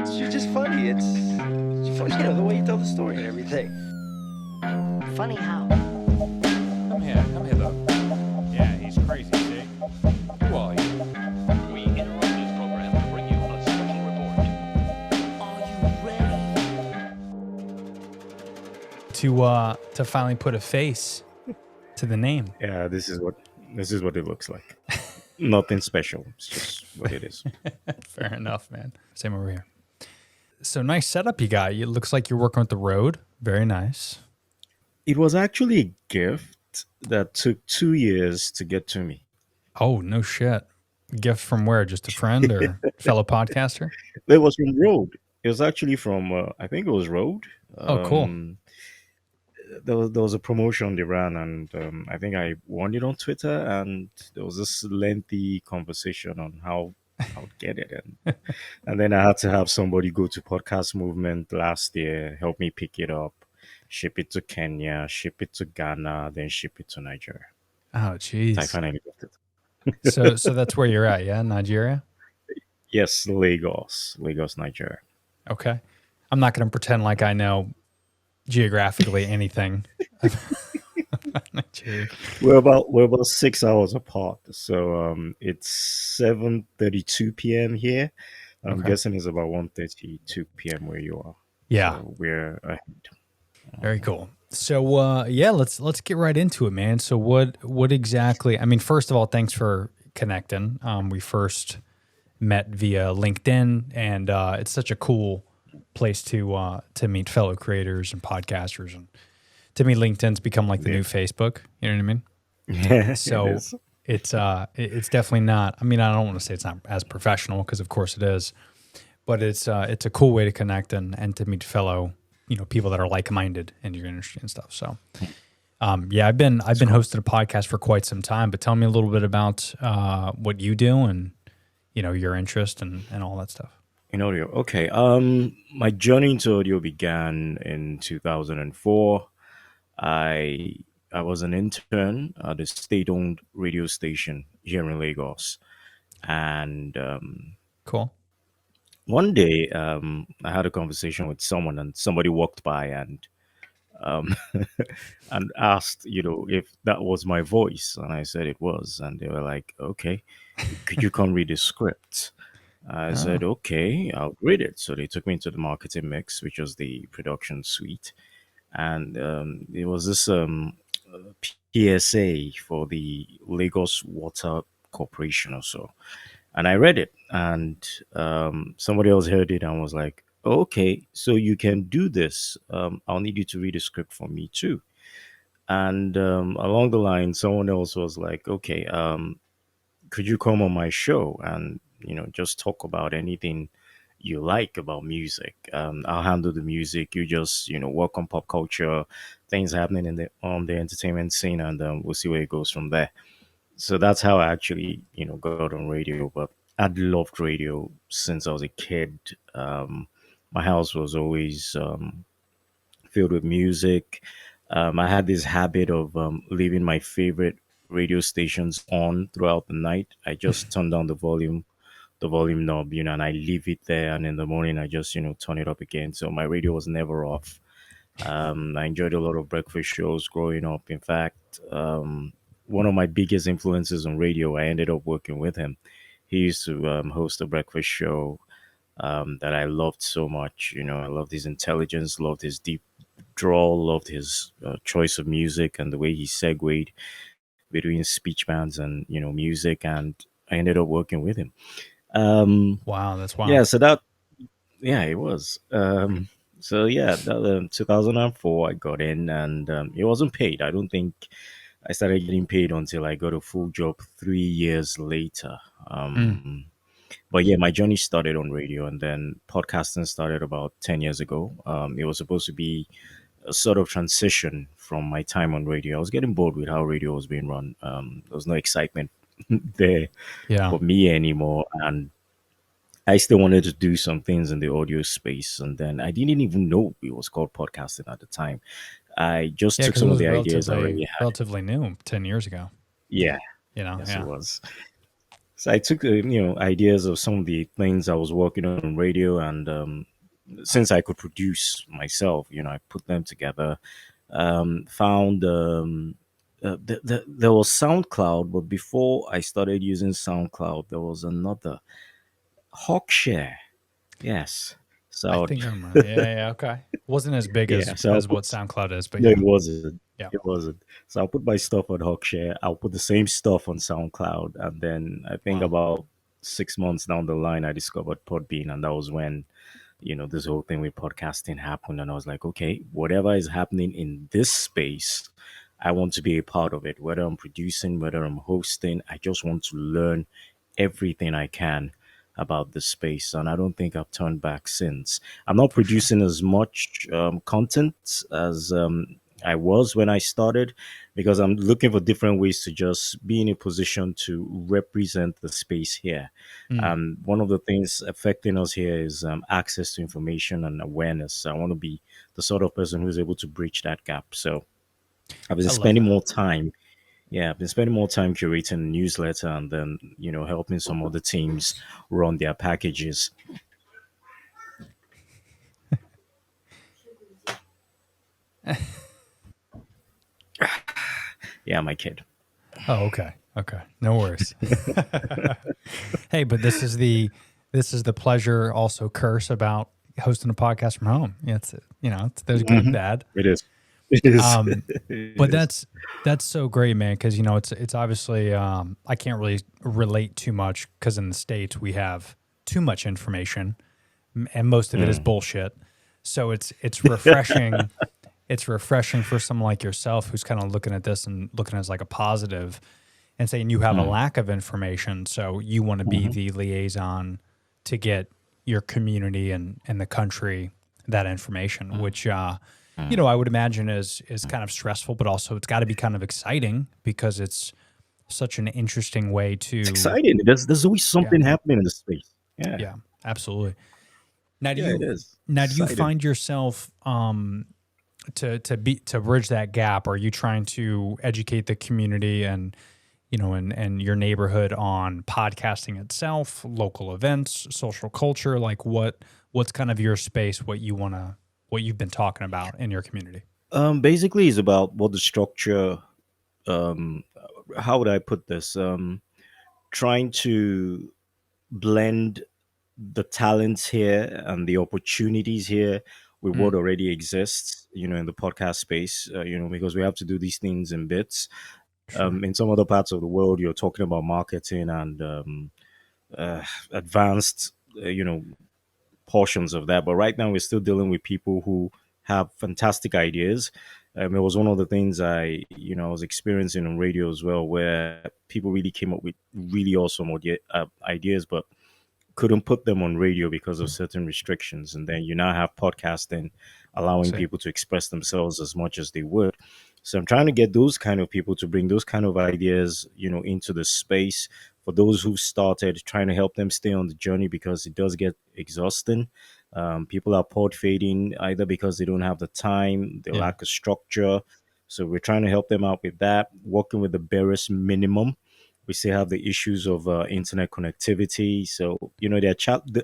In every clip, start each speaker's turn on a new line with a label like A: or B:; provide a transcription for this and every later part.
A: You're just funny. It's funny, the way you tell the story and everything.
B: Funny how?
C: Come hither. Yeah, he's crazy, see? Who are you?
D: We interrupt this program to bring you a special report.
B: Are you ready?
E: To finally put a face to the name.
F: Yeah, this is what it looks like. Nothing special. It's just what it is.
E: Fair enough, man. Same over here. So nice setup you got. It looks like you're working with the Rode. Very nice.
F: It was actually a gift that took 2 years to get to me.
E: Oh, no shit. Gift from where? Just a friend or fellow podcaster?
F: It was from Road. It was actually from I think it was Road.
E: Oh, cool.
F: There was a promotion they ran, and I think I won it on Twitter, and there was this lengthy conversation on how I would get it, and then I had to have somebody go to Podcast Movement last year, help me pick it up, ship it to Kenya, ship it to Ghana, then ship it to Nigeria.
E: Oh,
F: I
E: jeez.
F: finally got it.
E: So that's where you're at, yeah? Nigeria?
F: Yes, Lagos, Nigeria.
E: Okay. I'm not going to pretend like I know geographically anything about Nigeria.
F: We're about 6 hours apart, so it's 7:32 p.m. here. I'm
E: Okay.
F: guessing it's about 1:32 p.m. where you are.
E: Yeah.
F: So we're ahead.
E: Very cool. So yeah, let's get right into it, man. So what exactly? I mean, first of all, thanks for connecting. We first met via LinkedIn, and it's such a cool place to meet fellow creators and podcasters. And to me, LinkedIn's become like the new Facebook. You know what I mean?
F: Yeah,
E: So
F: it is.
E: it's definitely not. I mean, I don't want to say it's not as professional because of course it is, but it's a cool way to connect and to meet fellow people that are like minded in your industry and stuff. So yeah, I've been hosting a podcast for quite some time. But tell me a little bit about what you do and your interest and all that stuff.
F: In audio. Okay. My journey into audio began in 2004. I I was an intern at a state-owned radio station here in Lagos, and
E: Cool.
F: one day I had a conversation with someone, and somebody walked by um, and asked, if that was my voice, and I said it was, and they were like, "Okay, could you come read the script?" I
E: Oh,
F: said, "Okay, I'll read it." So they took me into the marketing mix, which was the production suite, and it was this PSA for the Lagos Water Corporation or so. And I read it, and somebody else heard it and was like, "Okay, so you can do this. I'll need you to read a script for me too." And along the line, someone else was like, "Okay, could you come on my show and just talk about anything you like about music? I'll handle the music. You just work on pop culture, things happening in the on the entertainment scene, and we'll see where it goes from there." So that's how I actually got on radio. But I'd loved radio since I was a kid. My house was always filled with music. I had this habit of leaving my favorite radio stations on throughout the night. I just turn down the volume knob, and I leave it there. And in the morning, I just turn it up again. So my radio was never off. I enjoyed a lot of breakfast shows growing up. In fact, one of my biggest influences on radio, I ended up working with him. He used to host a breakfast show that I loved so much. I loved his intelligence, loved his deep drawl, loved his choice of music and the way he segued between speech bands and music. And I ended up working with him.
E: wow, that's
F: Yeah,
E: wild.
F: so that yeah, it was. So yeah, 2004, I got in, and it wasn't paid. I don't think I started getting paid until I got a full job 3 years later.
E: Mm.
F: But yeah, my journey started on radio, and then podcasting started about 10 years ago. It was supposed to be a sort of transition from my time on radio. I was getting bored with how radio was being run. There was no excitement there
E: Yeah.
F: for me anymore, and I still wanted to do some things in the audio space, and then I didn't even know it was called podcasting at the time. I just
E: Yeah,
F: took
E: because it
F: some of
E: was
F: the ideas I already had.
E: relatively new 10 years ago.
F: Yeah,
E: You know,
F: yes, it
E: yeah.
F: was. So I took ideas of some of the things I was working on radio, and since I could produce myself, I put them together. Found there was SoundCloud, but before I started using SoundCloud, there was another Hawkshare. Yes.
E: I
F: So
E: think I remember. Yeah, yeah, okay. Wasn't as big
F: yeah, so I'll
E: as what
F: put
E: SoundCloud is, but
F: no, it
E: yeah,
F: wasn't.
E: yeah.
F: It wasn't. So I'll put my stuff on Hawkshare. I'll put the same stuff on SoundCloud, and then I think
E: Wow.
F: about 6 months down the line, I discovered Podbean, and that was when this whole thing with podcasting happened, and I was like, okay, whatever is happening in this space, I want to be a part of it. Whether I'm producing, whether I'm hosting, I just want to learn everything I can about the space, and I don't think I've turned back since. I'm not
E: For sure.
F: producing as much content as I was when I started, because I'm looking for different ways to just be in a position to represent the space here.
E: Mm,
F: One of the things affecting us here is access to information and awareness. I want to be the sort of person who's able to bridge that gap. So I've been
E: I love
F: spending
E: that.
F: more time. Yeah, I've been spending more time curating a newsletter, and then helping some other teams run their packages. Yeah, my kid.
E: Oh, okay. Okay. No worries. Hey, but this is the pleasure, also curse about hosting a podcast from home. It's there's good and
F: Mhm.
E: bad.
F: It is. It is.
E: Um,
F: It
E: but
F: is.
E: that's so great, man, because it's obviously I can't really relate too much because in the States we have too much information and most of it is
F: Mm.
E: bullshit. So it's refreshing. It's refreshing for someone like yourself who's kind of looking at this and looking at it as like a positive and saying you have a
F: Mm.
E: lack of information, so you want to be
F: Mhm.
E: the liaison to get your community and the country that information, which
F: Mm.
E: I would imagine is kind of stressful, but also it's got to be kind of exciting because it's such an interesting way
F: It's
E: to
F: exciting. There's always
E: yeah,
F: something happening in the space. Yeah.
E: yeah, absolutely. Now do
F: Yeah, it
E: you
F: is.
E: now do you
F: Exciting.
E: find yourself to bridge that gap? Are you trying to educate the community and and your neighborhood on podcasting itself, local events, social culture? Like what's kind of your space, what you've been talking about in your community?
F: Basically, it's about what the structure. Um, how would I put this? Trying to blend the talents here and the opportunities here with
E: Mm,
F: what already exists, in the podcast space. Because we have to do these things in bits.
E: sure.
F: In some other parts of the world, you're talking about marketing and advanced, portions of that. But right now, we're still dealing with people who have fantastic ideas. It was one of the things I was experiencing on radio as well, where people really came up with really awesome ideas, but couldn't put them on radio because of certain restrictions. And then you now have podcasting allowing
E: See.
F: people to express themselves as much as they would. So I'm trying to get those kind of people to bring those kind of ideas, into the space for those who started, trying to help them stay on the journey because it does get exhausting. People are pod fading either because they don't have the time, they
E: Yeah,
F: lack a structure. So we're trying to help them out with that, working with the barest minimum. We still have the issues of internet connectivity. So,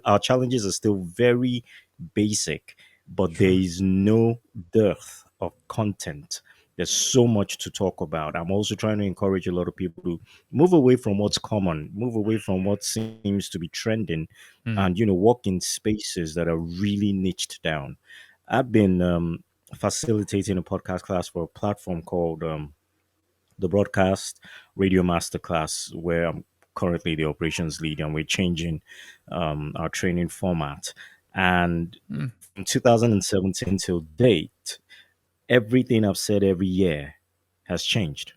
F: our challenges are still very basic, but there
E: sure.
F: is no dearth of content. There's so much to talk about. I'm also trying to encourage a lot of people to move away from what's common, move away from what seems to be trending,
E: Mm,
F: and, work in spaces that are really niched down. I've been facilitating a podcast class for a platform called the Broadcast Radio Masterclass, where I'm currently the operations lead, and we're changing our training format. And
E: mm,
F: from 2017 till date, everything I've said every year has changed.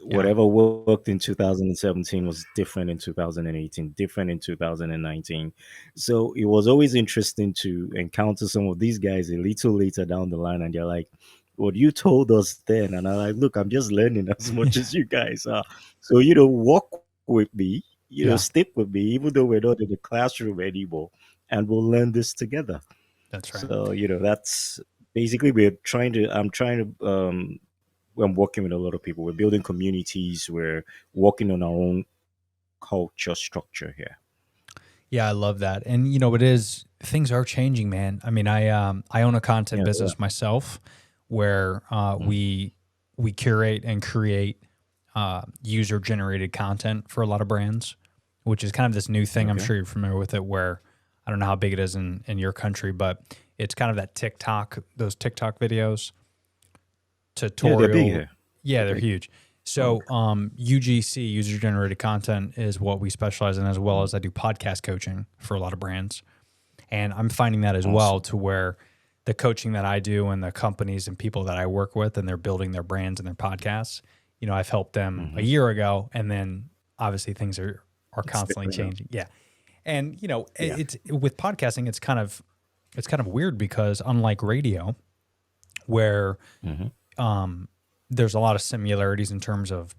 E: yeah,
F: Whatever worked in 2017 was different in 2018, different in 2019. So it was always interesting to encounter some of these guys a little later down the line, and they're like, "What you told us then?" And I'm like, "Look, I'm just learning as much as you guys are. So walk with me,
E: yeah.
F: stick with me, even though we're not in the classroom anymore, and we'll learn this together."
E: That's right.
F: So that's basically we're trying to. I'm trying to. I'm working with a lot of people. We're building communities. We're working on our own culture structure here.
E: Yeah, I love that. And it is things are changing, man. I mean, I own a content
F: Yeah, yeah.
E: business myself where we curate and create user generated content for a lot of brands, which is kind of this new thing. I'm
F: Okay.
E: sure you're familiar with it where I don't know how big it is in your country, but it's kind of that those TikTok videos,
F: Yeah, they're big
E: tutorial.
F: here.
E: Yeah,
F: They're
E: they're
F: big.
E: huge.
F: Oh,
E: So UGC, user generated content, is what we specialize in, as well as I do podcast coaching for a lot of brands. And I'm finding that as well,
F: awesome.
E: to where the coaching that I do and the companies and people that I work with and they're building their brands and their podcasts, I've helped them a
F: Hmm.
E: year ago, and then obviously things are
F: It's
E: constantly
F: different now.
E: changing. Yeah. And
F: Yeah.
E: it's with podcasting, it's kind of weird because unlike radio, where
F: Hmm.
E: there's a lot of similarities in terms of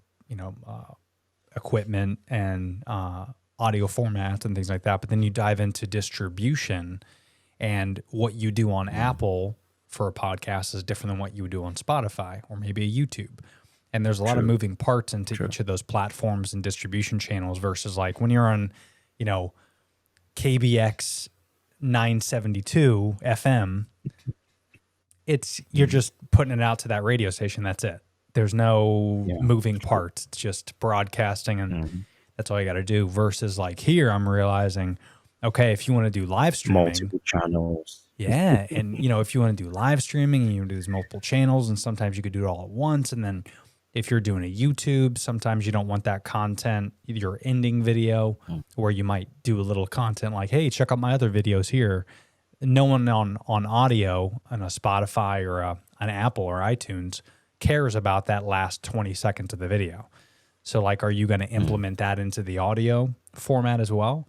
E: equipment and audio formats and things like that. But then you dive into distribution, and what you do on Apple for a podcast is different than what you would do on Spotify or maybe a YouTube. And there's a lot of
F: True.
E: moving parts into
F: True.
E: each of those platforms and distribution channels versus like when you're on, you know, KBX 972 FM, you're just putting it out to that radio station. That's it. There's no
F: Yeah.
E: moving parts. It's just broadcasting, and
F: Hmm.
E: that's all you got to do. Versus like here, I'm realizing, okay, if you want to do live streaming,
F: Multiple channels.
E: yeah, and if you want to do live streaming and you want to do these multiple channels, and sometimes you could do it all at once, and then if you're doing a YouTube, sometimes you don't want that content, your ending video, where you might do a little content like, hey, check out my other videos here. No one on audio on a Spotify or an Apple or iTunes cares about that last 20 seconds of the video. So like, are you going to implement that into the audio format as well?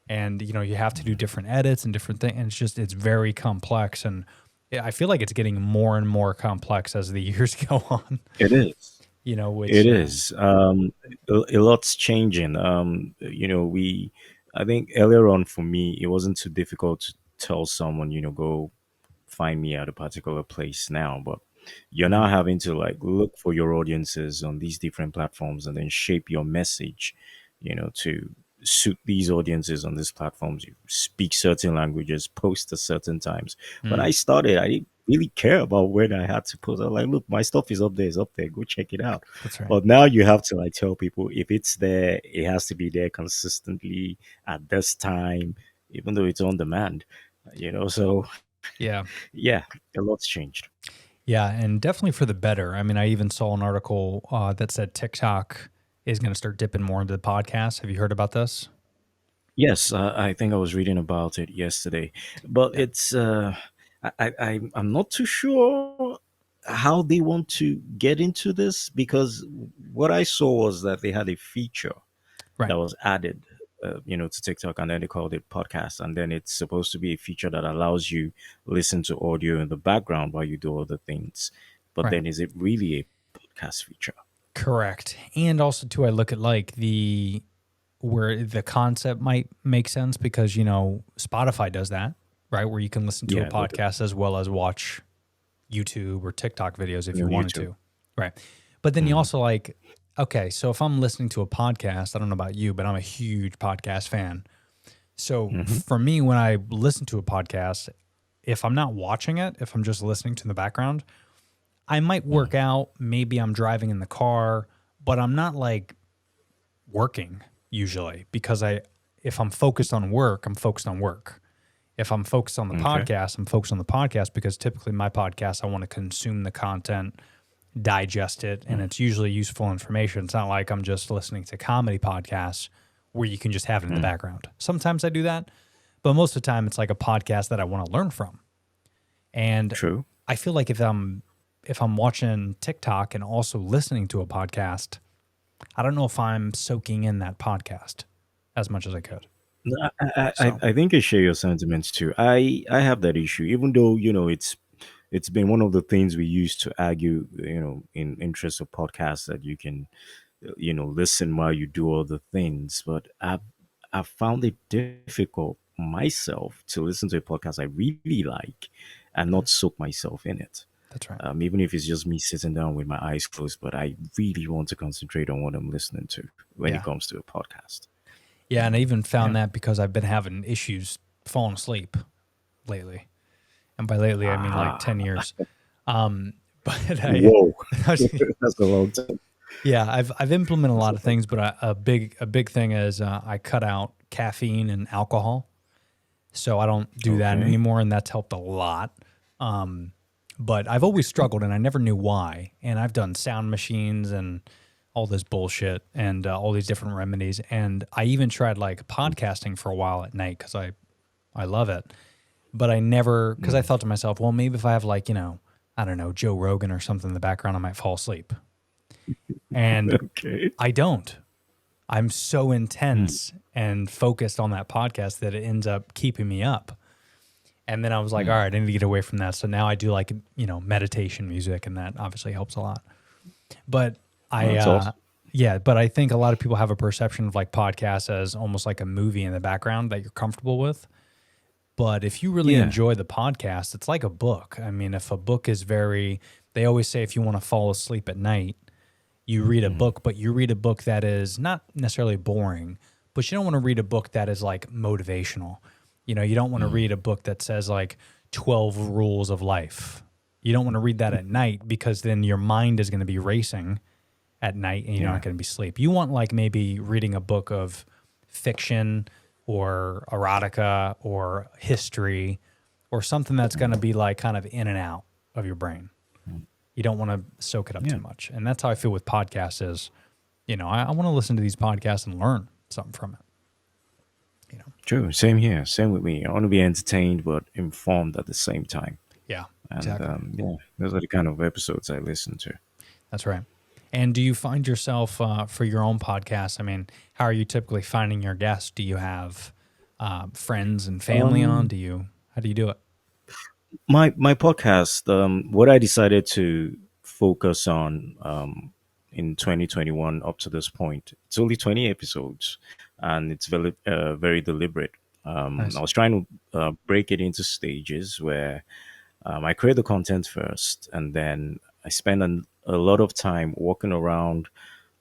E: And you have to do different edits and different things. And it's very complex. And I feel like it's getting more and more complex as the years go on.
F: It is.
E: Which
F: It is. A lot's changing. I think earlier on for me, it wasn't too difficult to tell someone, go find me at a particular place now, but you're now having to like look for your audiences on these different platforms and then shape your message, to suit these audiences on these platforms. You speak certain languages, post at certain times. When I started, I didn't really care about when I had to post. I was like, look, my stuff is up there, go check it out.
E: that's right.
F: But now you have to like tell people if it's there, it has to be there consistently at this time, even though it's on demand. So
E: Yeah.
F: yeah, a lot's changed.
E: Yeah. And definitely for the better. I mean, I even saw an article that said TikTok is going to start dipping more into the podcast. Have you heard about this?
F: Yes, I think I was reading about it yesterday, but
E: Yeah.
F: it's I'm not too sure how they want to get into this because what I saw was that they had a feature
E: Right.
F: that was added, to TikTok, and then they called it podcast, and then it's supposed to be a feature that allows you listen to audio in the background while you do other things. But
E: Right.
F: then, is it really a podcast feature?
E: Correct. And also too, I look at like where the concept might make sense because, Spotify does that, right? Where you can listen to a
F: Yeah, they do.
E: podcast as well as watch YouTube or TikTok videos if you
F: On
E: wanted
F: YouTube.
E: to. Right. But then you
F: Hmm.
E: also like, okay, so if I'm listening to a podcast, I don't know about you, but I'm a huge podcast fan. So
F: Hmm.
E: for me, when I listen to a podcast, if I'm not watching it, if I'm just listening to in the background, I might work out. Maybe I'm driving in the car, but I'm not like working usually because if I'm focused on work, I'm focused on work. If I'm focused on the
F: Okay.
E: podcast, I'm focused on the podcast because typically my podcast, I want to consume the content, digest it, and it's usually useful information. It's not like I'm just listening to comedy podcasts where you can just have it in the background. Sometimes I do that, but most of the time it's like a podcast that I want to learn from. And
F: True.
E: I feel like if I'm watching TikTok and also listening to a podcast, I don't know if I'm soaking in that podcast as much as I could.
F: No,
E: So,
F: I think I share your sentiments too. I have that issue, even though it's been one of the things we used to argue, in interest of podcasts that you can, listen while you do other things. But I've found it difficult myself to listen to a podcast I really like and not soak myself in it.
E: that's right.
F: Even if it's just me sitting down with my eyes closed, but I really want to concentrate on what I'm listening to when it
E: Yeah.
F: comes to a podcast.
E: Yeah, and I even
F: Yeah.
E: found that because I've been having issues falling asleep lately. And by lately I mean like
F: Ah,
E: 10 years. Um but
F: whoa,
E: I was,
F: that's a long time.
E: yeah, I've implemented a
F: That's
E: lot
F: a
E: of
F: long
E: things, but
F: time.
E: a big thing is I cut out caffeine and alcohol, so I don't do that
F: Okay.
E: anymore, and that's helped a lot. Um, but I've always struggled, and I never knew why. And I've done sound machines and all this bullshit and all these different remedies, and I even tried like podcasting for a while at night because I love it, but I never because I
F: Mm.
E: thought to myself, well, maybe if I have like I don't know Joe Rogan or something in the background, I might fall asleep, and
F: Okay.
E: I don't. I'm so
F: Mm.
E: intense and focused on that podcast that it ends up keeping me up. And then I was like, all
F: Mm.
E: right, I need to get away from that. So now I do like, meditation music, and that obviously helps a lot. But
F: Oh,
E: I,
F: that's awesome.
E: yeah, but I think a lot of people have a perception of like podcasts as almost like a movie in the background that you're comfortable with. But if you really
F: Yeah.
E: enjoy the podcast, it's like a book. I mean, if a book is they always say if you want to fall asleep at night, you read a
F: Mm.
E: book, but you read a book that is not necessarily boring, but you don't want to read a book that is like motivational. You don't want to
F: Mm.
E: read a book that says like 12 rules of life. You don't want to read that at night because then your mind is going to be racing at night and you're not
F: Yeah.
E: going to be asleep. You want like maybe reading a book of fiction or erotica or history or something that's going to be like kind of in and out of your brain.
F: Mm.
E: You don't want to soak it up
F: Yeah.
E: too much. And that's how I feel with podcasts is, I want to listen to these podcasts and learn something from it.
F: True. Same here. Same with me. I want to be entertained but informed at the same time.
E: Yeah,
F: And
E: exactly.
F: yeah, those are the kind of episodes I listen to.
E: That's right. And do you find yourself for your own podcast? I mean, how are you typically finding your guests? Do you have friends and family on?
F: Um,
E: How do you do it?
F: my podcast, what I decided to focus on in 2021 up to this point, it's only 20 episodes, and it's very deliberate. I
E: Nice.
F: was trying to break it into stages where I create the content first, and then I spend a lot of time walking around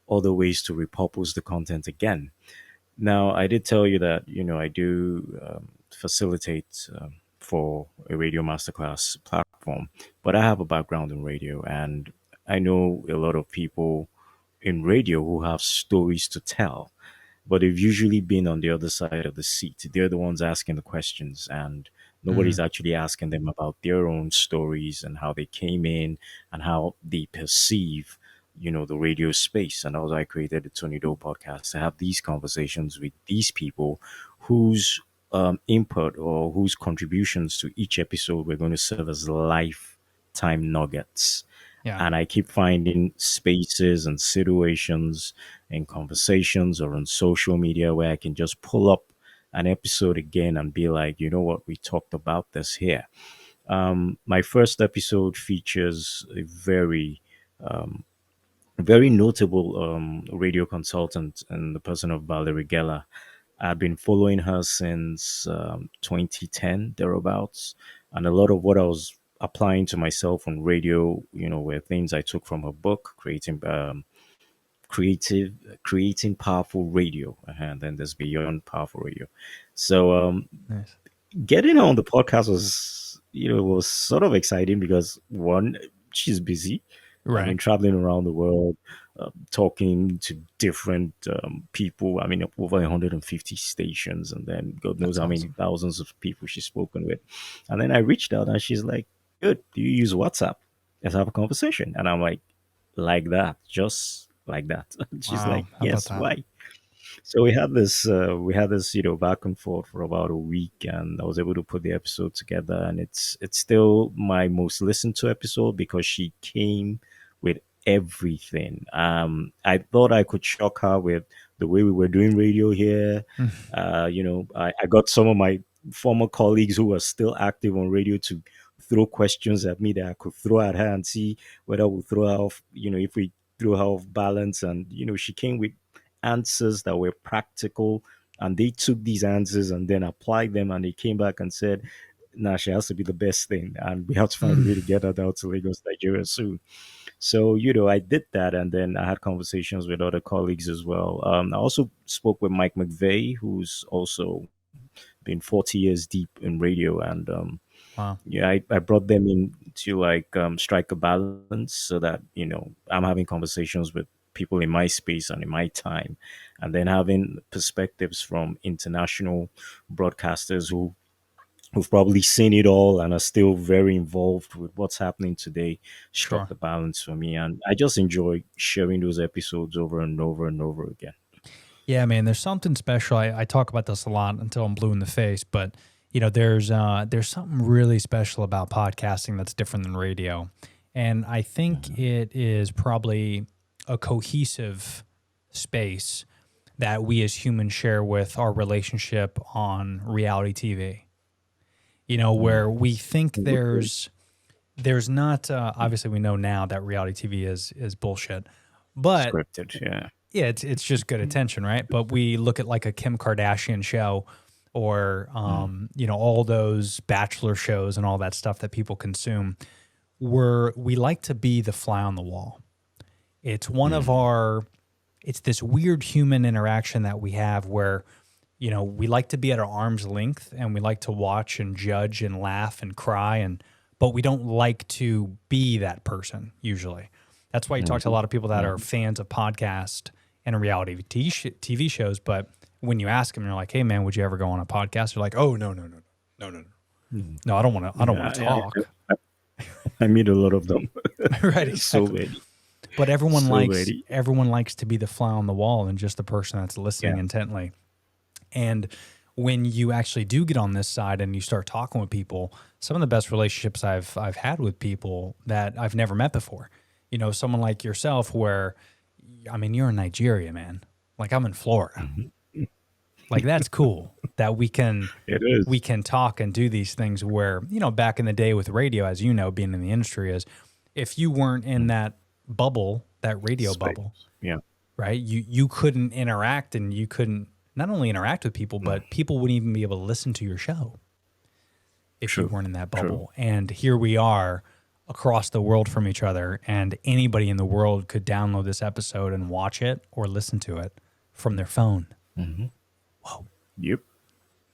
F: other ways to repurpose the content again. Now, I did tell you that, I do facilitate for a radio masterclass platform, but I have a background in radio, and I know a lot of people in radio who have stories to tell, but they've usually been on the other side of the seat. They're the ones asking the questions, and nobody's
E: Mm,
F: actually asking them about their own stories and how they came in and how they perceive, the radio space. And also, I created the Tony Doe podcast to have these conversations with these people whose input or whose contributions to each episode we're going to serve as lifetime nuggets.
E: yeah.
F: And I keep finding spaces and situations and conversations or on social media where I can just pull up an episode again and be like, you know what, we talked about this here. My first episode features a very notable radio consultant in the person of Valerie Geller. I've been following her since 2010, thereabouts. And a lot of what I was applying to myself on radio, were things I took from her book, creative, creating powerful radio. And then there's beyond powerful radio. So
E: Nice.
F: getting her on the podcast was sort of exciting because one, she's busy. I
E: Right.
F: mean, traveling around the world, talking to different people. I mean, over 150 stations, and then God knows
E: That's
F: how many
E: awesome.
F: thousands of people she's spoken with. And then I reached out, and she's like, "Good, do you use WhatsApp? Let's have a conversation." And I'm like that, just like that. She's
E: Wow.
F: like,
E: How about
F: "Yes,
E: that?
F: why?" So we had this back and forth for about a week, and I was able to put the episode together, and it's still my most listened to episode because she came with everything. I thought I could shock her with the way we were doing radio here. I got some of my former colleagues who were still active on radio to throw questions at me that I could throw at her and see whether we'll throw her off, if we threw her off balance. And she came with answers that were practical, and they took these answers and then applied them, and they came back and said, nah, she has to be the best thing, and we have to find a way to get her down to Lagos, Nigeria soon. So, I did that, and then I had conversations with other colleagues as well. I also spoke with Mike McVeigh, who's also been 40 years deep in radio, and
E: Wow.
F: yeah, I brought them in to like strike a balance so that I'm having conversations with people in my space and in my time, and then having perspectives from international broadcasters who've probably seen it all and are still very involved with what's happening today, struck
E: Sure.
F: the balance for me, and I just enjoy sharing those episodes over and over and over again.
E: Yeah, man, there's something special. I talk about this a lot until I'm blue in the face, but there's something really special about podcasting that's different than radio. And I think it is probably a cohesive space that we as humans share with our relationship on reality TV. Where we think there's not obviously we know now that reality TV is bullshit. But
F: Scripted, yeah.
E: yeah, it's just good attention, right? But we look at like a Kim Kardashian show or all those bachelor shows and all that stuff that people consume. We like to be the fly on the wall. It's one of our it's this weird human interaction that we have where we like to be at our arm's length and we like to watch and judge and laugh and cry but we don't like to be that person usually. That's why you talk to a lot of people that are fans of podcast and reality TV shows. But when you ask them, you're like, "Hey, man, would you ever go on a podcast?" They're like, "Oh, no, no, no, no, no, no, no. I don't want to. I don't want to talk."
F: I meet a lot of them.
E: Right,
F: So
E: exactly.
F: many.
E: But
F: So many.
E: everyone likes to be the fly on the wall and just the person that's listening
F: Yeah.
E: intently. And when you actually do get on this side and you start talking with people, some of the best relationships I've had with people that I've never met before. Someone like yourself, where I mean, you're in Nigeria, man. Like I'm in Florida. Like that's cool that
F: It is.
E: we can talk and do these things where, back in the day with radio, as being in the industry is if you weren't in that bubble, that radio
F: Space.
E: bubble,
F: Yeah.
E: right? You couldn't interact and you couldn't not only interact with people, but people wouldn't even be able to listen to your show if you
F: True.
E: weren't in that
F: True.
E: bubble. And here we are across the world from each other, and anybody in the world could download this episode and watch it or listen to it from their phone. Whoa.
F: Yep.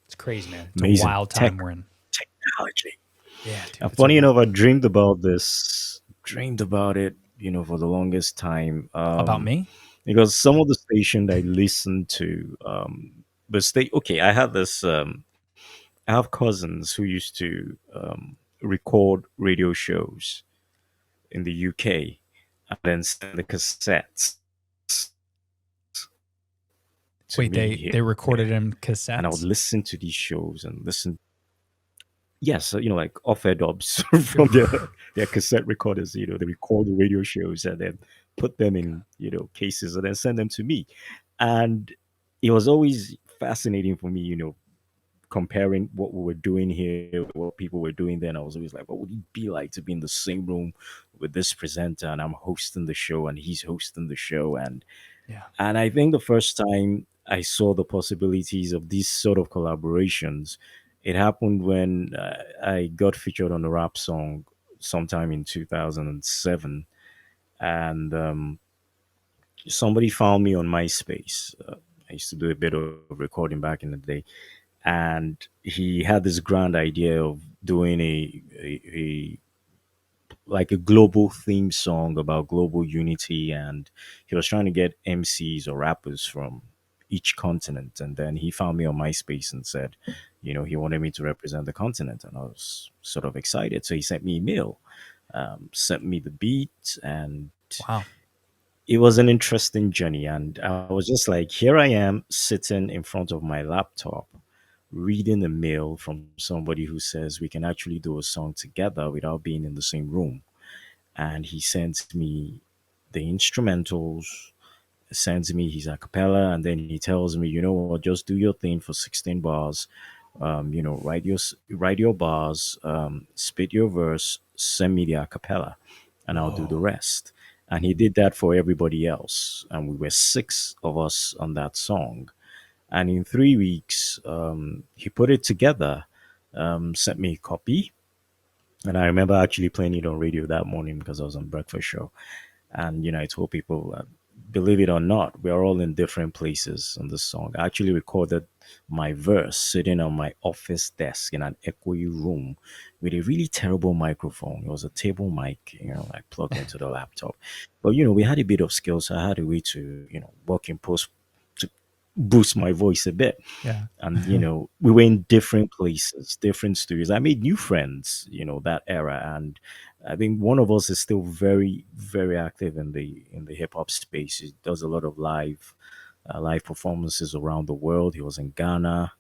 E: It's crazy, man. It's
F: Amazing.
E: a wild time we're in.
F: Technology.
E: Yeah, dude.
F: And
E: it's
F: funny
E: a-
F: enough, I dreamed about this, dreamed about it, for the longest time.
E: about me?
F: Because some of the station I listened to, okay, I have cousins who used to record radio shows in the UK and then send the cassettes to
E: Wait,
F: me
E: they
F: here.
E: recorded in
F: And I would
E: cassettes?
F: listen to these shows and listen. Yes, like off-air dubs from their cassette recorders. They record the radio shows and then put them in cases and then send them to me. And it was always fascinating for me, comparing what we were doing here, with what people were doing then. I was always like, what would it be like to be in the same room with this presenter and I'm hosting the show and he's hosting the show?
E: Yeah.
F: And I think the first time I saw the possibilities of these sort of collaborations, it happened when I got featured on a rap song sometime in 2007. And somebody found me on MySpace. I used to do a bit of recording back in the day. And he had this grand idea of doing a like a global theme song about global unity, and he was trying to get MCs or rappers from each continent. And then he found me on MySpace and said, he wanted me to represent the continent, and I was sort of excited. So he sent me a mail, sent me the beat, and
E: Wow.
F: it was an interesting journey. And I was just like, here I am sitting in front of my laptop reading a mail from somebody who says we can actually do a song together without being in the same room. And he sends me the instrumentals, sends me his a cappella, and then he tells me, what, just do your thing for 16 bars. Write your bars, spit your verse, send me the a cappella, and I'll do the
E: Whoa.
F: rest. And he did that for everybody else, and we were six of us on that song. And in 3 weeks, he put it together. sent me a copy, and I remember actually playing it on radio that morning because I was on breakfast show. And I told people, believe it or not, we are all in different places on this song. I actually recorded my verse sitting on my office desk in an echoey room with a really terrible microphone. It was a table mic, I plugged into the laptop. But we had a bit of skill, so I had a way to work in post to boost my voice a bit.
E: Yeah.
F: And we were in different places, different studios. I made new friends, that era. And I think one of us is still very, very active in the hip hop space. He does a lot of live performances around the world. He was in Ghana,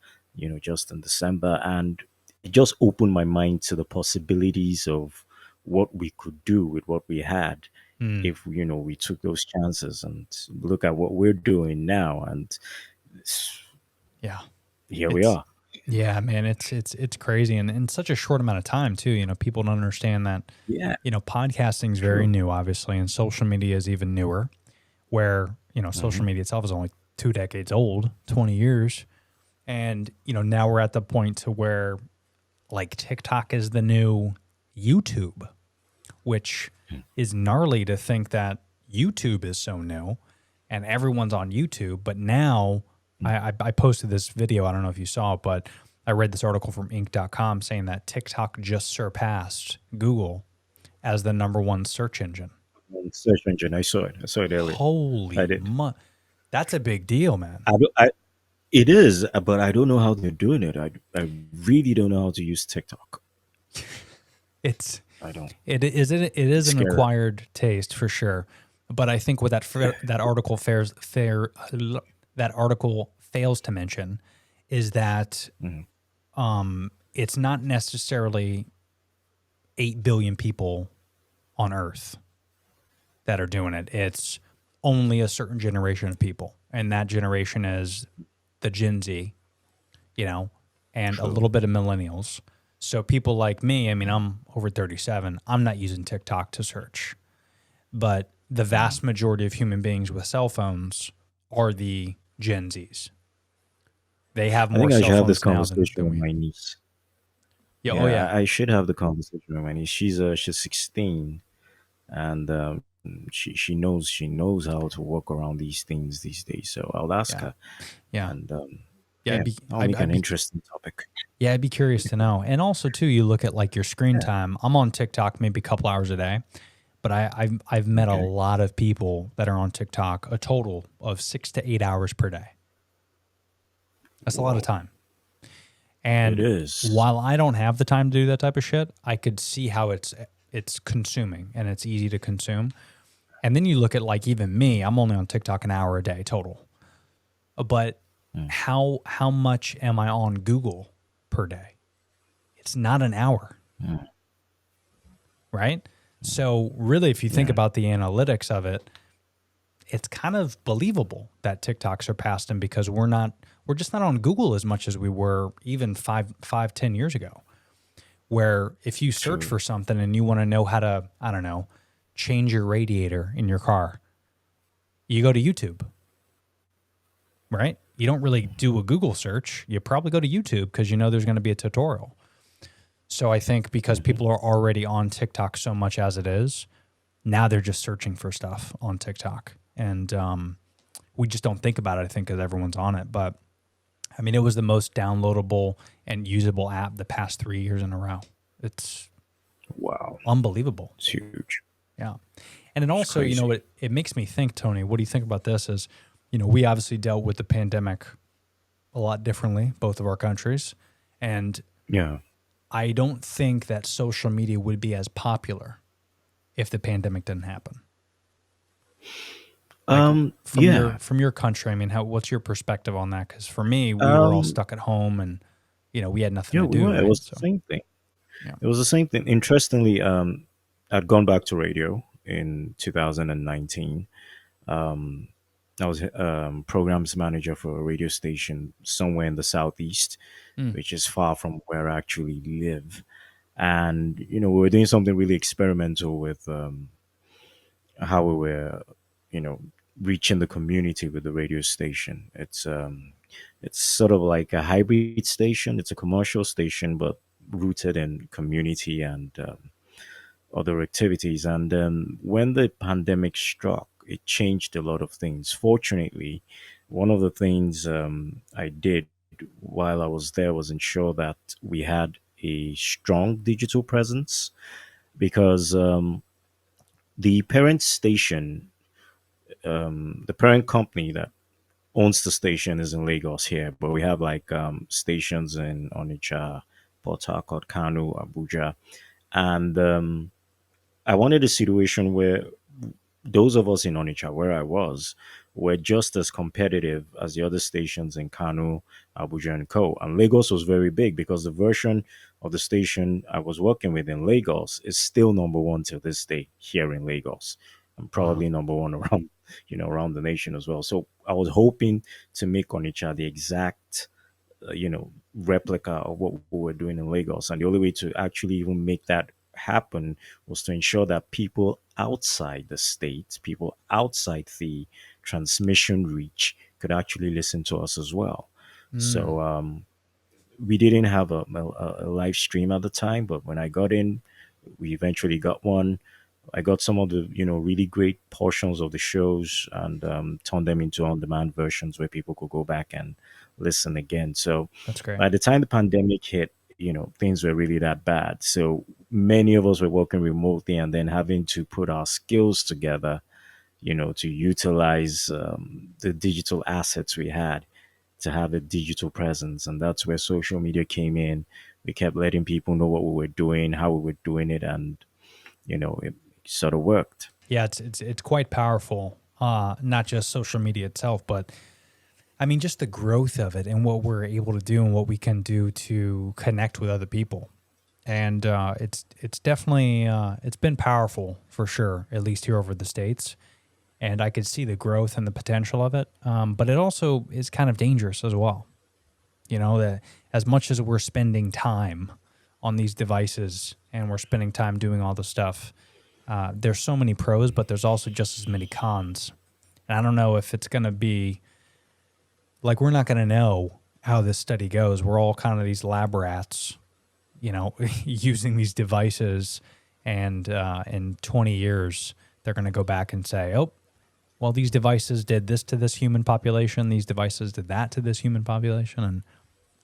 F: just in December, and it just opened my mind to the possibilities of what we could do with what we had
E: Mm,
F: if we took those chances. And look at what we're doing now, and
E: yeah.
F: here we
E: It's
F: are.
E: yeah, man. It's crazy, and in such a short amount of time too. People don't understand that.
F: Yeah,
E: Podcasting is very
F: true.
E: new, obviously, and social media is even newer. Where social
F: Hmm.
E: media itself is only 2 decades old, 20 years, and now we're at the point to where like TikTok is the new YouTube, which is gnarly to think that YouTube is so new and everyone's on YouTube. But now I posted this video. I don't know if you saw it, but I read this article from Inc.com saying that TikTok just surpassed Google as the number one search engine.
F: On search engine, I saw it. I saw it earlier. I
E: Holy
F: did.
E: that's a big deal, man.
F: It is, but I don't know how they're doing it. I really don't know how to use TikTok.
E: It's
F: I don't.
E: it is
F: It's
E: an
F: scary.
E: acquired taste for sure. But I think what that article that article fails to mention is that
F: Mhm.
E: it's not necessarily 8 billion people on Earth that are doing it. It's only a certain generation of people, and that generation is the Gen Z, you know, and a
F: True.
E: little bit of millennials. So people like me, I mean, I'm over 37. I'm not using TikTok to search, but the vast majority of human beings with cell phones are the Gen Zs. They have
F: I
E: more
F: think I
E: cell
F: should have this
E: phones now
F: conversation
E: than
F: with
E: we.
F: my niece.
E: Yeah. Oh
F: Yeah,
E: yeah.
F: I should have the conversation with my niece. She's 16, and she knows how to work around these things these days. So I'll ask
E: Yeah.
F: her.
E: Yeah.
F: And
E: Yeah.
F: yeah, I'll make
E: I'd
F: an
E: be
F: interesting topic.
E: Yeah, I'd be curious to know. And also, too, you look at like your screen
F: Yeah.
E: time. I'm on TikTok maybe a couple hours a day, but I've met a
F: Okay.
E: lot of people that are on TikTok a total of 6 to 8 hours per day. That's a lot of
F: Whoa.
E: time.
F: It
E: And
F: is.
E: while I don't have the time to do that type of shit, I could see how it's consuming and it's easy to consume. And then you look at like even me, I'm only on TikTok an hour a day total. But
F: Mm.
E: how much am I on Google per day? It's not an hour.
F: Mm.
E: Right? So really, if you think
F: Yeah.
E: about the analytics of it, it's kind of believable that TikTok surpassed him because we're just not on Google as much as we were even 10 years ago. Where if you search
F: True.
E: for something and you want to know how to, I don't know, change your radiator in your car, you go to YouTube, right? You don't really do a Google search. You probably go to YouTube because you know there's going to be a tutorial. So I think because people are already on TikTok so much as it is, now they're just searching for stuff on TikTok. And we just don't think about it, I think, because everyone's on it. But I mean, it was the most downloadable and usable app the past 3 years in a row. It's
F: Wow.
E: unbelievable.
F: It's huge.
E: Yeah. And it
F: It's
E: also,
F: crazy.
E: it makes me think, Tony, what do you think about this? Is, we obviously dealt with the pandemic a lot differently, both of our countries. And
F: Yeah.
E: I don't think that social media would be as popular if the pandemic didn't happen. Like from
F: Yeah.
E: your country, I mean, what's your perspective on that? Because for me, we were all
F: Um,
E: stuck at home, and we had nothing
F: yeah,
E: to
F: we
E: do,
F: were. It
E: right?
F: was the
E: So
F: same thing.
E: yeah,
F: It was the same thing. Interestingly, I'd gone back to radio in 2019. Um, I was programs manager for a radio station somewhere in the southeast,
E: mm,
F: which is far from where I actually live. And we were doing something really experimental with how we were, you know, reaching the community with the radio station. It's It's sort of like a hybrid station. It's a commercial station, but rooted in community and other activities. And when the pandemic struck, it changed a lot of things. Fortunately, one of the things I did while I was there was ensure that we had a strong digital presence because the parent station, the parent company that owns the station is in Lagos here, but we have like stations in Onitsha, Port Harcourt, Kanu, Abuja, and I wanted a situation where those of us in Onitsha, where I was, were just as competitive as the other stations in Kanu, Abuja, and Co. And Lagos was very big because the version of the station I was working with in Lagos is still number one to this day here in Lagos, and
E: Wow.
F: probably number one around, around the nation as well. So I was hoping to make Onitsha the exact replica of what we were doing in Lagos. And the only way to actually even make that happen was to ensure that people outside the state, people outside the transmission reach, could actually listen to us as well.
E: Mm,
F: So we didn't have a live stream at the time, but when I got in, we eventually got one. I got some of the really great portions of the shows and turned them into on-demand versions where people could go back and listen again. So
E: that's great.
F: by the time the pandemic hit, things were really that bad. So many of us were working remotely and then having to put our skills together, to utilize the digital assets we had to have a digital presence. And that's where social media came in. We kept letting people know what we were doing, how we were doing it, and it sort of worked.
E: Yeah, it's quite powerful. Not just social media itself, but I mean, just the growth of it and what we're able to do and what we can do to connect with other people. And it's definitely it's been powerful for sure, at least here over the states. And I could see the growth and the potential of it. But it also is kind of dangerous as well. You know, that as much as we're spending time on these devices and we're spending time doing all the stuff, there's so many pros, but there's also just as many cons. And I don't know if it's going to be like we're not going to know how this study goes. We're all kind of these lab rats, using these devices, and in 20 years they're going to go back and say, "Oh, well, these devices did this to this human population. These devices did that to this human population," and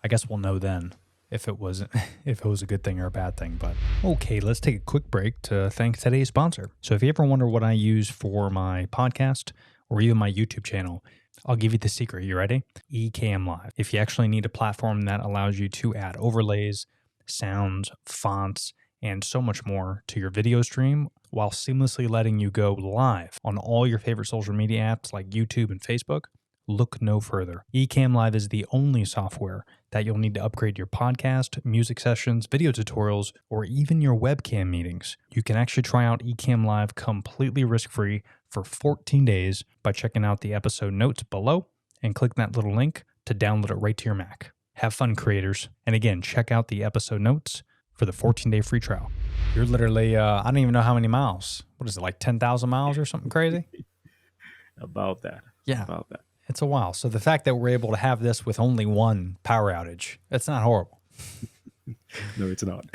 E: I guess we'll know then if it was if it was a good thing or a bad thing. But okay, let's take a quick break to thank today's sponsor. So if you ever wonder what I use for my podcast or even my YouTube channel, I'll give you the secret. You ready? ECAMM Live. If you actually need a platform that allows you to add overlays, sounds, fonts, and so much more to your video stream while seamlessly letting you go live on all your favorite social media apps like YouTube and Facebook, look no further. ECAMM Live is the only software that you'll need to upgrade your podcast, music sessions, video tutorials, or even your webcam meetings. You can actually try out ECAMM Live completely risk-free for 14 days by checking out the episode notes below and click that little link to download it right to your Mac. Have fun, creators. And again, check out the episode notes for the 14-day free trial. You're literally, I don't even know how many miles. What is it, like 10,000 miles or something crazy?
F: About that.
E: Yeah.
F: About that.
E: It's a while. So the fact that we're able to have this with only one power outage, it's not horrible.
F: No, it's not.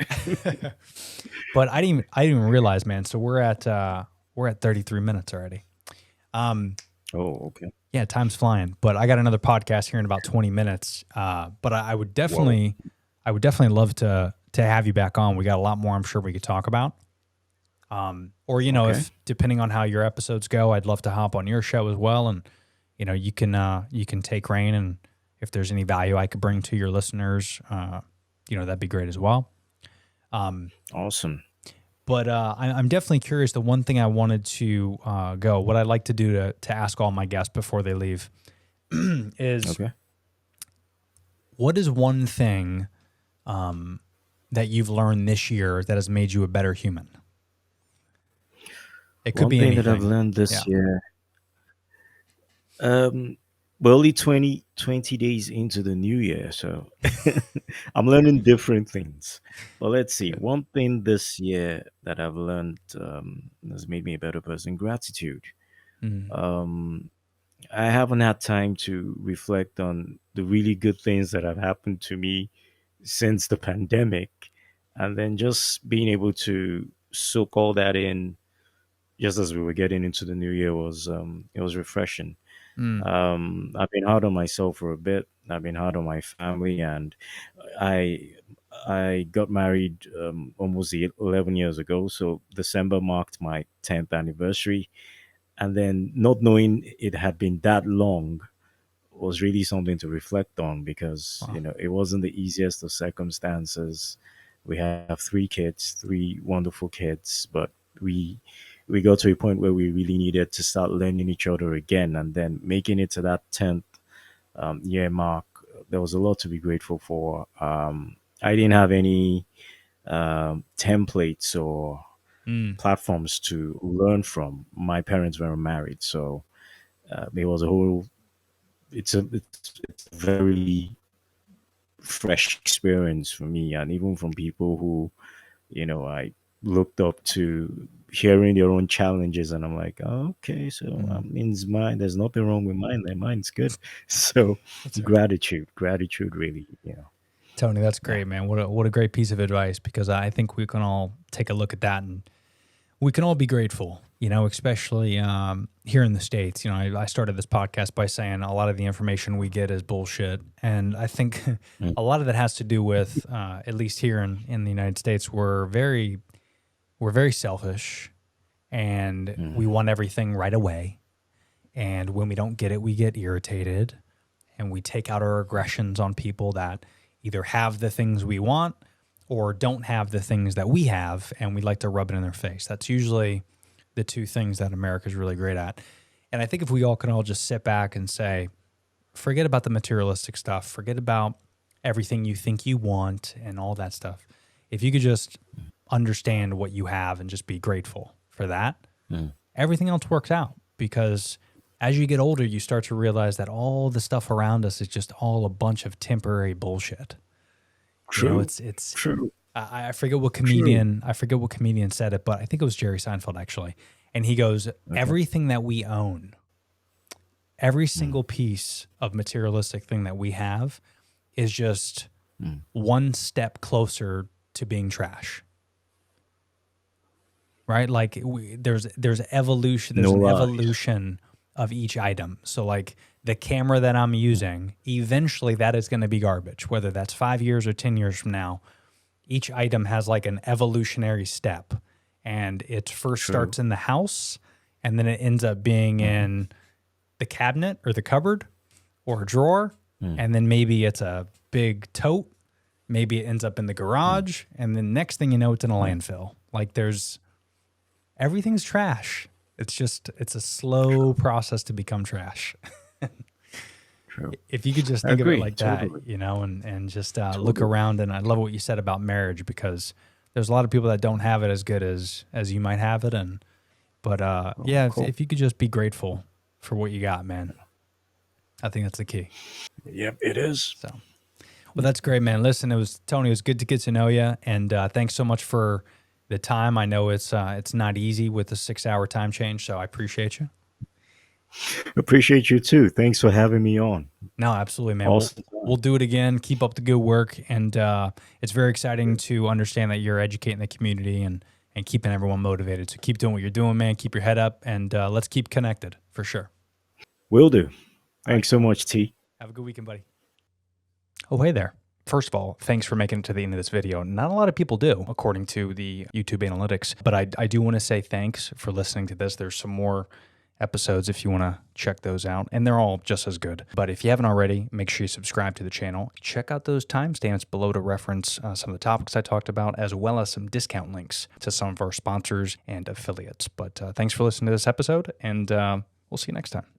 E: But I didn't even realize, man. So we're at 33 minutes already.
F: Oh, okay.
E: Yeah, time's flying. But I got another podcast here in about 20 minutes. But I would definitely love to have you back on. We got a lot more I'm sure we could talk about. Or
F: Okay.
E: if depending on how your episodes go, I'd love to hop on your show as well, and you can take reign, and if there's any value I could bring to your listeners, that'd be great as well.
F: Awesome.
E: But I'm definitely curious. The one thing I wanted to what I'd like to do to ask all my guests before they leave is,
F: Okay.
E: what is one thing that you've learned this year that has made you a better human? It could
F: One
E: be
F: thing
E: anything.
F: that I've learned this
E: Yeah.
F: year, we're only 20 days into the new year, so I'm learning different things. But let's see.
E: Good.
F: One thing this year that I've learned has made me a better person: gratitude.
E: Mm.
F: Um, I haven't had time to reflect on the really good things that have happened to me since the pandemic, and then just being able to soak all that in just as we were getting into the new year was it was refreshing.
E: Mm.
F: I've been hard on myself for a bit. I've been hard on my family, and I I got married almost 11 years ago. So December marked my 10th anniversary, and then not knowing it had been that long was really something to reflect on because
E: Wow.
F: it wasn't the easiest of circumstances. We have three kids, three wonderful kids, but we we got to a point where we really needed to start learning each other again, and then making it to that 10th year mark. There was a lot to be grateful for. I didn't have any templates or
E: Mm.
F: platforms to learn from. My parents were married, so there was a whole. It's a very fresh experience for me, and even from people who I looked up to, hearing their own challenges, and I'm like, oh, okay, so
E: Mm.
F: means mine. There's nothing wrong with mine. Then mine's good. So
E: That's right.
F: gratitude, really.
E: Tony, that's
F: Yeah.
E: great, man. What a great piece of advice because I think we can all take a look at that and we can all be grateful, especially here in the States. I started this podcast by saying a lot of the information we get is bullshit. And I think
F: Mm,
E: a lot of that has to do with, at least here in the United States, we're very selfish and
F: mm,
E: we want everything right away. And when we don't get it, we get irritated and we take out our aggressions on people that either have the things we want or don't have the things that we have, and we like to rub it in their face. That's usually the two things that America's really great at. And I think if we all can all just sit back and say, forget about the materialistic stuff, forget about everything you think you want and all that stuff. If you could just understand what you have and just be grateful for that,
F: mm.
E: everything else works out because as you get older, you start to realize that all the stuff around us is just all a bunch of temporary bullshit.
F: True,
E: It's
F: true,
E: I forget what
F: true.
E: comedian said it, but I think it was Jerry Seinfeld actually. And he goes,
F: Okay.
E: everything that we own, every
F: Mm,
E: single piece of materialistic thing that we have is just
F: mm.
E: one step closer to being trash. Right? Like there's evolution. There's
F: No
E: an
F: lies.
E: evolution of each item. So like the camera that I'm using, eventually that is going to be garbage. Whether that's 5 years or 10 years from now, each item has like an evolutionary step, and it first
F: True.
E: starts in the house, and then it ends up being
F: Hmm.
E: in the cabinet or the cupboard or a drawer,
F: Mm,
E: and then maybe it's a big tote. Maybe it ends up in the
F: mm,
E: garage, and then next thing you know, it's in a
F: mm.
E: landfill. Like there's everything's trash. It's a slow
F: True,
E: process to become trash.
F: true.
E: If you could just
F: I
E: think of it
F: agree.
E: like that,
F: Totally,
E: and just look
F: totally.
E: around. And I love what you said about marriage because there's a lot of people that don't have it as good as you might have it. And but
F: Oh,
E: yeah,
F: cool.
E: if you could just be grateful for what you got, man, I think that's the key.
F: Yep, it is.
E: So, well, that's great, man. Listen, it was Tony. It was good to get to know you, and thanks so much for the time. I know it's not easy with the 6 hour time change, so I appreciate you.
F: Appreciate you too. Thanks for having me on.
E: No, absolutely, man. We'll
F: Awesome
E: we'll
F: time.
E: do it again. Keep up the good work, and it's very exciting to understand that you're educating the community and keeping everyone motivated. So keep doing what you're doing, man. Keep your head up, and let's keep connected for sure.
F: Will do.
E: All right,
F: Thanks so much, T.
E: have a good weekend, buddy. Oh, hey there. First of all, thanks for making it to the end of this video. Not a lot of people do, according to the YouTube analytics, but I do want to say thanks for listening to this. There's some more episodes if you want to check those out, and they're all just as good. But if you haven't already, make sure you subscribe to the channel. Check out those timestamps below to reference some of the topics I talked about, as well as some discount links to some of our sponsors and affiliates. But thanks for listening to this episode, and we'll see you next time.